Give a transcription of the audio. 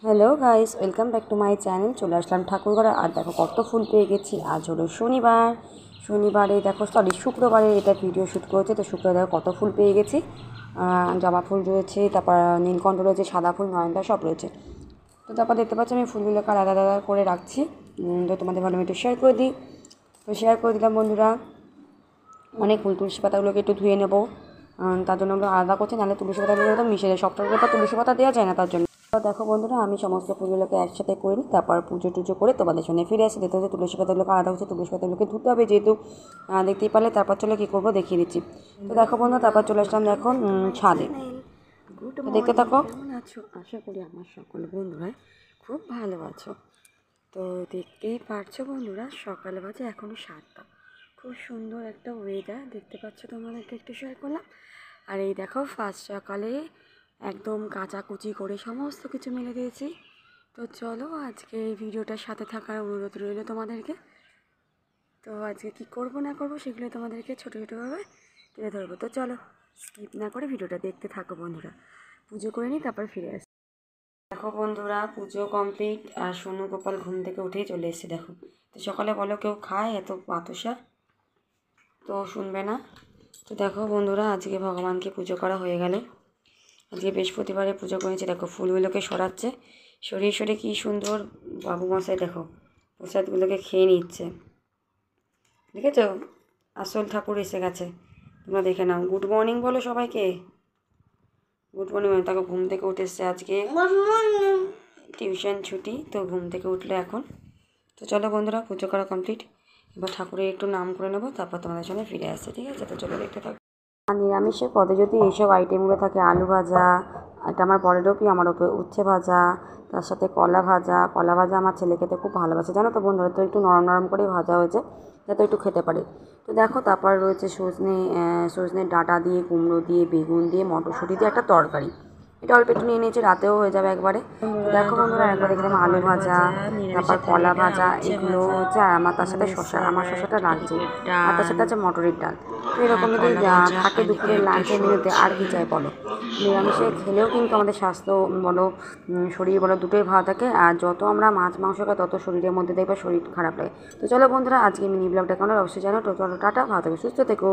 Hello guys, welcome back to my channel. চলে আসলাম ঠাকুরঘরে। আর দেখো কত ফুল পেয়ে গেছি। আজ হলো শনিবারে দেখো শুক্রবারে এটা ভিডিও শ্যুট করেছে। তো শুক্রবারে দেখো কত ফুল পেয়ে গেছি। জবা ফুল রয়েছে, তারপর নীলকণ্ঠ রয়েছে, সাদা ফুল, নয়নতা সব রয়েছে। তো তারপর দেখতে পাচ্ছি আমি ফুলগুলোকে আলাদা আলাদা করে রাখছি। তো তোমাদের ভালো একটু শেয়ার করে দিই। তো শেয়ার করে দিলাম বন্ধুরা। অনেক ফুল, তুলসী পাতাগুলোকে একটু ধুয়ে নেবো, তার জন্য আমরা আলাদা করছি, নাহলে তুলসী পাতাগুলো তো মিশে যায়। সবটার উপর তুলসী পাতা দেওয়া যায় না, তার জন্য। তো দেখো বন্ধুরা, আমি সমস্ত ফুলগুলোকে একসাথে করে নিই, তারপর পুজো টুজো করে তোমাদের সঙ্গে ফিরে আসি। দেখতে হচ্ছে তুলসী পাতাগুলোকে আলাদা হচ্ছে, তুলসী পাতাগুলোকে ধুতে হবে যেহেতু, দেখতেই পারলে। তারপর চলে কী করবো দেখিয়ে দিচ্ছি। তো দেখো বন্ধু, তারপর চলে আসলাম দেখো ছাদে। তো দেখতে থাকো। কেমন আছো? আশা করি আমার সকল বন্ধুরাই খুব ভালো আছো। তো দেখতেই পারছো বন্ধুরা, সকালে বাজে এখনও 7টা। খুব সুন্দর একটা ওয়েদার দেখতে পাচ্ছ, তোমাদেরকে একটু শেয়ার করলাম। আর এই দেখো ফার্স্ট সকালে একদম কাচাকুচি করে সমস্ত কিছু মেলে দিয়েছি। তো চলো আজকে এই ভিডিওটার সাথে থাকার অনুরোধ রইল তোমাদেরকে। তো আজকে কি করব না করব সেগুলো তোমাদেরকে ছোটো ছোটোভাবে তুলে ধরবো। তো চলো স্কিপ না করে ভিডিওটা দেখতে থাকো বন্ধুরা। পুজো করে নিই, তারপর ফিরে আসি। দেখো বন্ধুরা, পুজো কমপ্লিট। আর সোনু গোপাল ঘুম থেকে উঠেই চলে এসেছে দেখো। তো সকালে বলো কেউ খায় এত বাতাসা? তো শুনবে না। তো দেখো বন্ধুরা, আজকে ভগবানকে পুজো করা হয়ে গেল। আজকে বৃহস্পতিবারে পুজো করেছি। দেখো ফুলগুলোকে সরাচ্ছে, সরিয়ে সরিয়ে কী সুন্দর বাবু মশাই দেখো প্রসাদগুলোকে খেয়ে নিচ্ছে। দেখেছ? আসল ঠাকুর এসে গেছে, তোমরা দেখে নাও। গুড মর্নিং বলো সবাইকে। Good morning. তাকে ঘুম থেকে উঠে এসছে, আজকে টিউশন ছুটি, তো ঘুম থেকে উঠলে এখন। তো চলো বন্ধুরা, পুজো করা কমপ্লিট। এবার ঠাকুরের একটু নাম করে নেবো, তারপর তোমাদের সঙ্গে ফিরে আসছে, ঠিক আছে? তো চলো দেখতে থাকো। আর নিরামিষের পদে যদি এইসব আইটেমগুলো থাকে, আলু ভাজা, এটা আমার বরেরও প্রিয়, আমার ওপরে উচ্ছে ভাজা, তার সাথে কলা ভাজা। কলা ভাজা আমার ছেলে খেতে খুব ভালোবাসে, জানো তো বন্ধুরা। তো একটু নরম নরম করেই ভাজা হয়েছে, যাতে একটু খেতে পারে। তো দেখো তারপর রয়েছে সজনে ডাঁটা দিয়ে, কুমড়ো দিয়ে, বেগুন দিয়ে, মটরশুঁটি দিয়ে একটা তরকারি। এটা অল্প একটু নিয়ে নিয়েছি, রাতেও হয়ে যাবে একবারে। দেখো বন্ধুরা, একবার দেখলাম আলু ভাজা, তারপর কলা ভাজা, এগুলো হচ্ছে। আর আমার তার সাথে শশা, আমার শশাটা লাগছে। আর তার সাথে আছে মটরের ডাল। তো এরকম যদি থাকে দুপুরের লাঞ্চের মেনুতে, আর কি চাই বলো? নিরামিষে খেলেও কিন্তু আমাদের স্বাস্থ্য বলো, শরীর বলো, দুটোই ভালো থাকে। আর যত আমরা মাছ মাংস খাই, তত শরীরের মধ্যে দেখবে শরীর খারাপ লাগে। তো চলো বন্ধুরা, আজকে মিনি ব্লগটা কেমন অবশ্যই জানো। তো চলো টাটা, ভালো থেকো, সুস্থ থেকো।